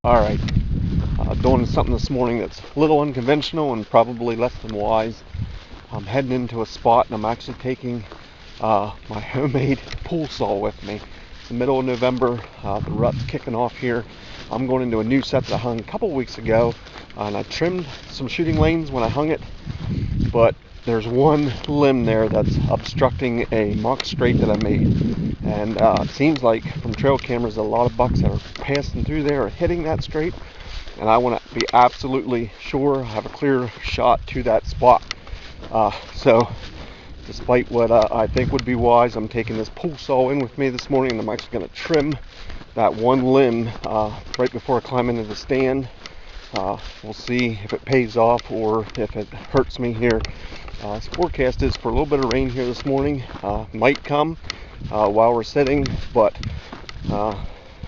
Alright, doing something this morning that's a little unconventional and probably less than wise. I'm heading into a spot and I'm actually taking my homemade pool saw with me. It's the middle of November, the rut's kicking off here. I'm going into a new set that I hung a couple weeks ago, and I trimmed some shooting lanes when I hung it, but there's one limb there that's obstructing a mock straight that I made. And it seems like from trail cameras a lot of bucks that are passing through there are hitting that straight, and I want to be absolutely sure I have a clear shot to that spot. So despite what I think would be wise, I'm taking this pool saw in with me this morning, and I'm actually going to trim that one limb right before I climb into the stand. We'll see if it pays off or if it hurts me here. This forecast is for a little bit of rain here this morning. Might come while we're sitting, but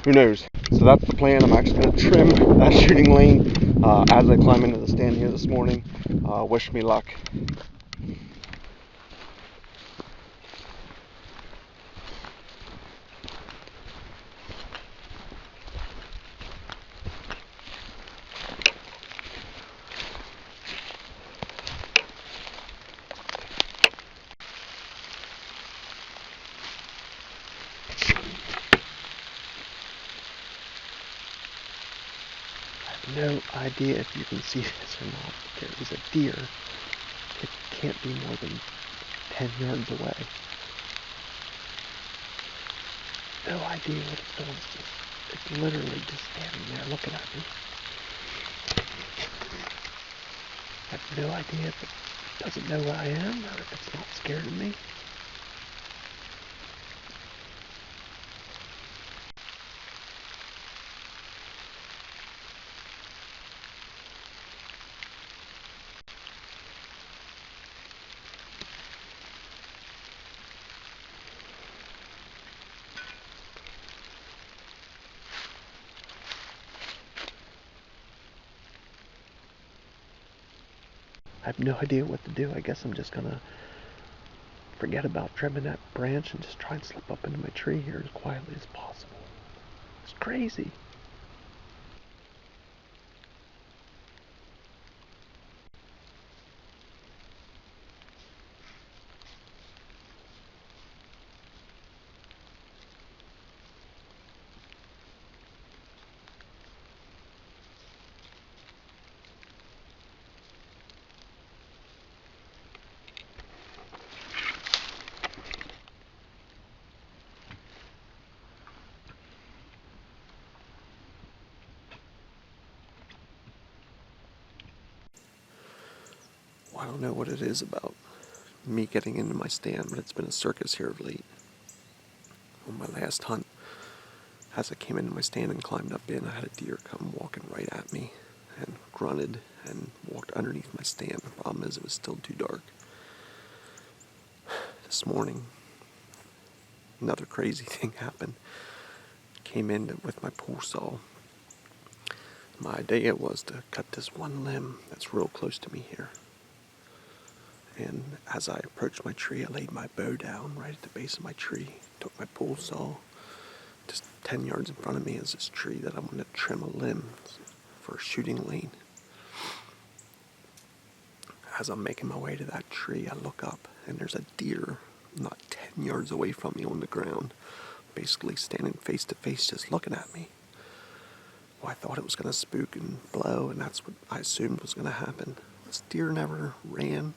who knows. So that's the plan. I'm actually going to trim that shooting lane as I climb into the stand here this morning. Wish me luck. No idea if you can see this or not, but there is a deer. It can't be more than 10 yards away. No idea what it's doing. It's literally just standing there looking at me. I have no idea if it doesn't know where I am or if it's not scared of me. I have no idea what to do. I guess I'm just gonna forget about trimming that branch and just try and slip up into my tree here as quietly as possible. It's crazy. Well, I don't know what it is about me getting into my stand, but it's been a circus here of late. On my last hunt, as I came into my stand and climbed up in, I had a deer come walking right at me and grunted and walked underneath my stand. The problem is it was still too dark. This morning, another crazy thing happened. Came in with my pool saw. My idea was to cut this one limb that's real close to me here. And as I approached my tree, I laid my bow down right at the base of my tree, took my pool saw. Just 10 yards in front of me is this tree that I'm going to trim a limb for a shooting lane. As I'm making my way to that tree, I look up and there's a deer not 10 yards away from me on the ground, basically standing face to face just looking at me. Well, I thought it was going to spook and blow, and that's what I assumed was going to happen. This deer never ran.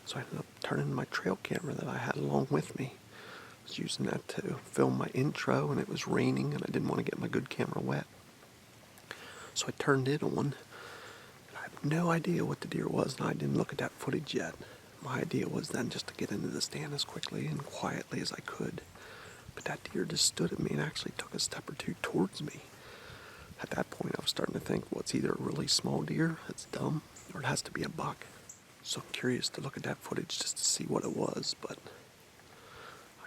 So I ended up turning my trail camera that I had along with me. I was using that to film my intro, and it was raining, and I didn't want to get my good camera wet. So I turned it on, and I have no idea what the deer was, and I didn't look at that footage yet. My idea was then just to get into the stand as quickly and quietly as I could. But that deer just stood at me and actually took a step or two towards me. At that point, I was starting to think, well, it's either a really small deer that's dumb, or it has to be a buck. So I'm curious to look at that footage just to see what it was, but I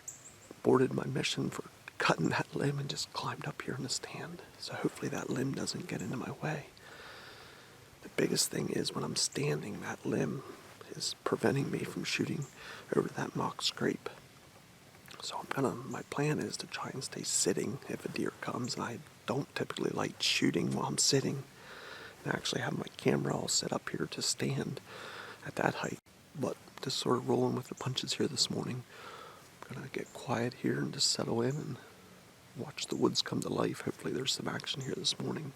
aborted my mission for cutting that limb and just climbed up here in the stand. So hopefully that limb doesn't get into my way. The biggest thing is when I'm standing, that limb is preventing me from shooting over that mock scrape. So my plan is to try and stay sitting if a deer comes, and I don't typically like shooting while I'm sitting. And I actually have my camera all set up here to stand at that height, but just sort of rolling with the punches here this morning. I'm gonna get quiet here and just settle in and watch the woods come to life. Hopefully there's some action here this morning.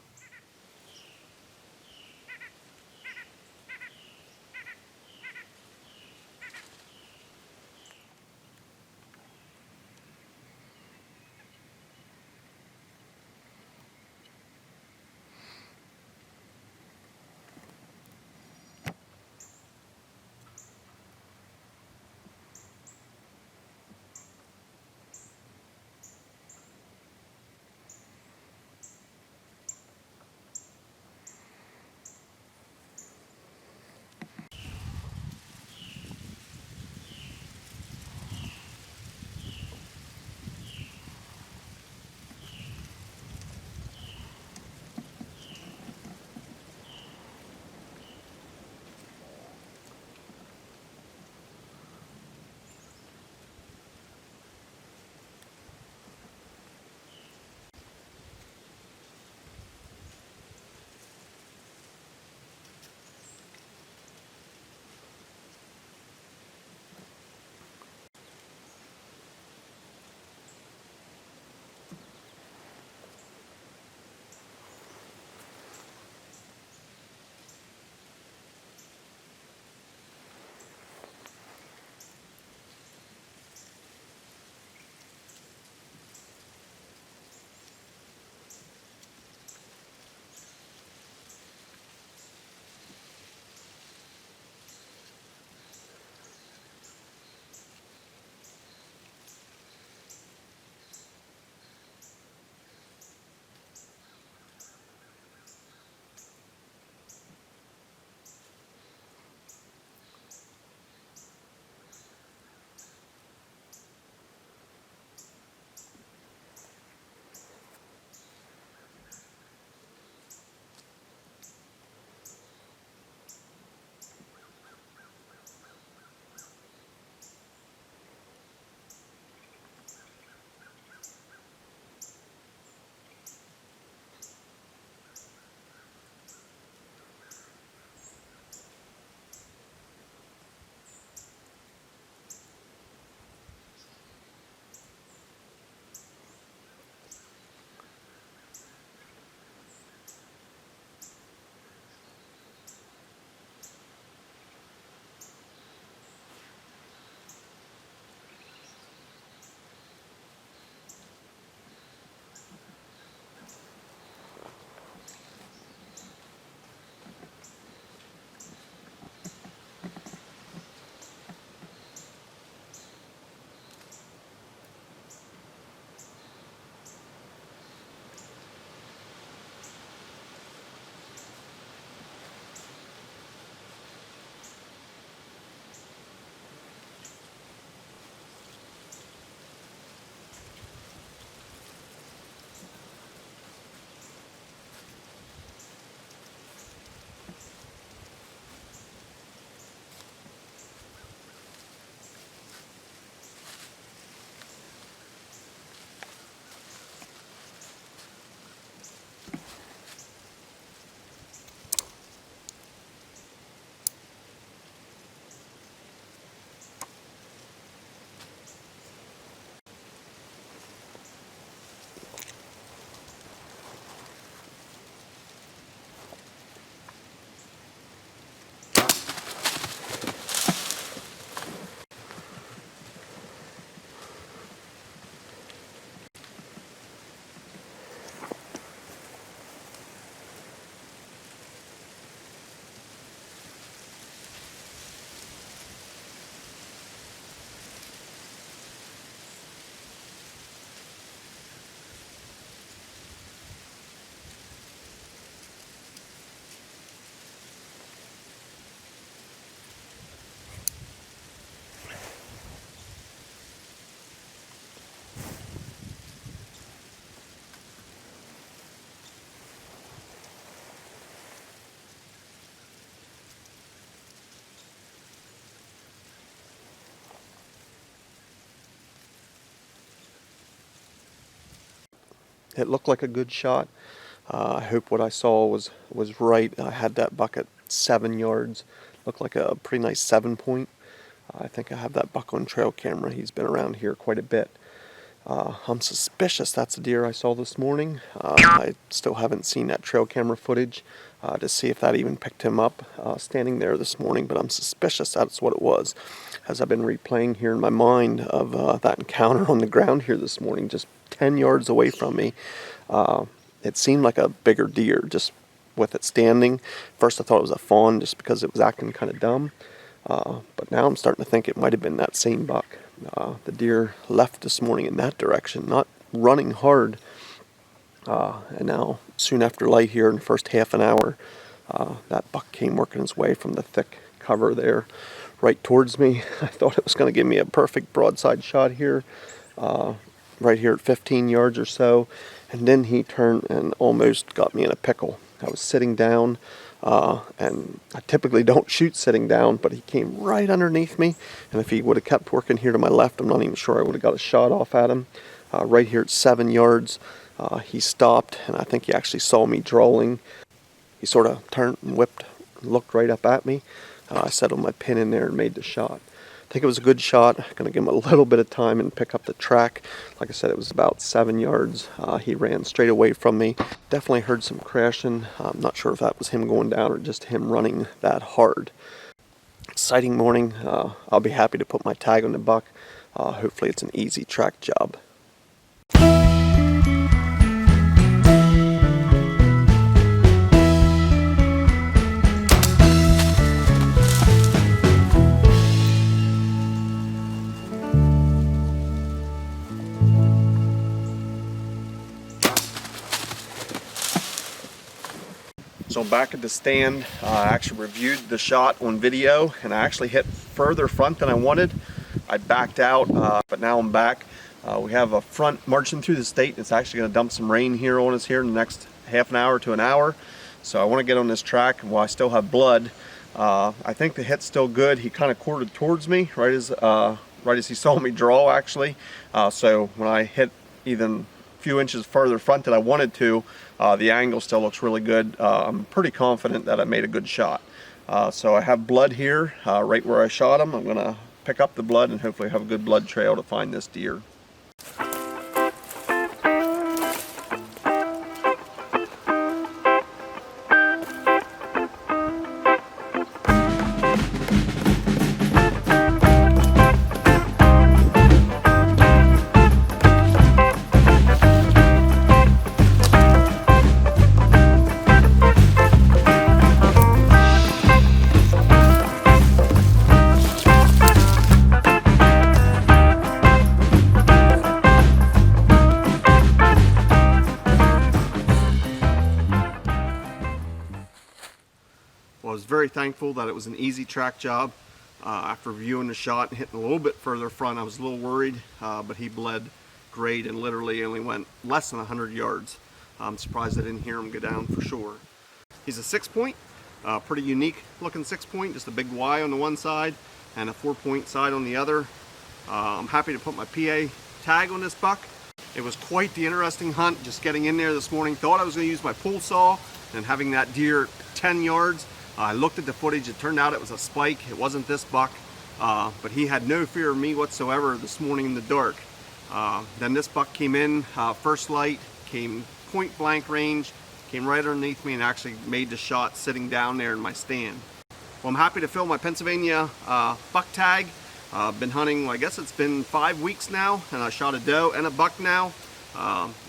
It looked like a good shot. I hope what I saw was right. I had that buck at 7 yards. Looked like a pretty nice 7-point. I think I have that buck on trail camera. He's been around here quite a bit. I'm suspicious that's a deer I saw this morning. I still haven't seen that trail camera footage to see if that even picked him up standing there this morning, but I'm suspicious that's what it was, as I've been replaying here in my mind of that encounter on the ground here this morning, just 10 yards away from me. It seemed like a bigger deer just with it standing. First I thought it was a fawn just because it was acting kind of dumb, but now I'm starting to think it might have been that same buck. The deer left this morning in that direction, not running hard, and now soon after light here in the first half an hour, that buck came working his way from the thick cover there right towards me. I thought it was going to give me a perfect broadside shot here, right here at 15 yards or so, and then he turned and almost got me in a pickle. I was sitting down, and I typically don't shoot sitting down, but he came right underneath me, and if he would have kept working here to my left, I'm not even sure I would have got a shot off at him. Right here at 7 yards, he stopped, and I think he actually saw me drawing. He sort of turned and whipped, looked right up at me. I settled my pin in there and made the shot. I think it was a good shot. Going to give him a little bit of time and pick up the track. Like I said, it was about 7 yards. He ran straight away from me. Definitely heard some crashing. I'm not sure if that was him going down or just him running that hard. Exciting morning. I'll be happy to put my tag on the buck. Hopefully it's an easy track job. So I'm back at the stand. I actually reviewed the shot on video, and I actually hit further front than I wanted. I backed out, but now I'm back. We have a front marching through the state. It's actually going to dump some rain here on us here in the next half an hour to an hour. So I want to get on this track while I still have blood. I think the hit's still good. He kind of quartered towards me right as he saw me draw, actually. So when I hit even few inches further front than I wanted to, the angle still looks really good. I'm pretty confident that I made a good shot. So I have blood here right where I shot him. I'm gonna pick up the blood and hopefully have a good blood trail to find this deer. Well, I was very thankful that it was an easy track job. After viewing the shot and hitting a little bit further front, I was a little worried, but he bled great and literally only went less than 100 yards. I'm surprised I didn't hear him go down for sure. He's a 6-point, pretty unique looking 6-point, just a big Y on the one side and a 4-point side on the other. I'm happy to put my PA tag on this buck. It was quite the interesting hunt, just getting in there this morning. Thought I was going to use my pull saw and having that deer 10 yards. I looked at the footage. It turned out it was a spike. It wasn't this buck, but he had no fear of me whatsoever this morning in the dark. Then this buck came in, first light, came point blank range, came right underneath me and actually made the shot sitting down there in my stand. Well, I'm happy to fill my Pennsylvania buck tag. I've been hunting, I guess it's been 5 weeks now, and I shot a doe and a buck now.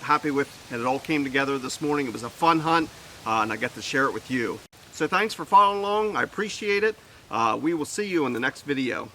Happy with it. It all came together this morning. It was a fun hunt, and I get to share it with you. So thanks for following along. I appreciate it. We will see you in the next video.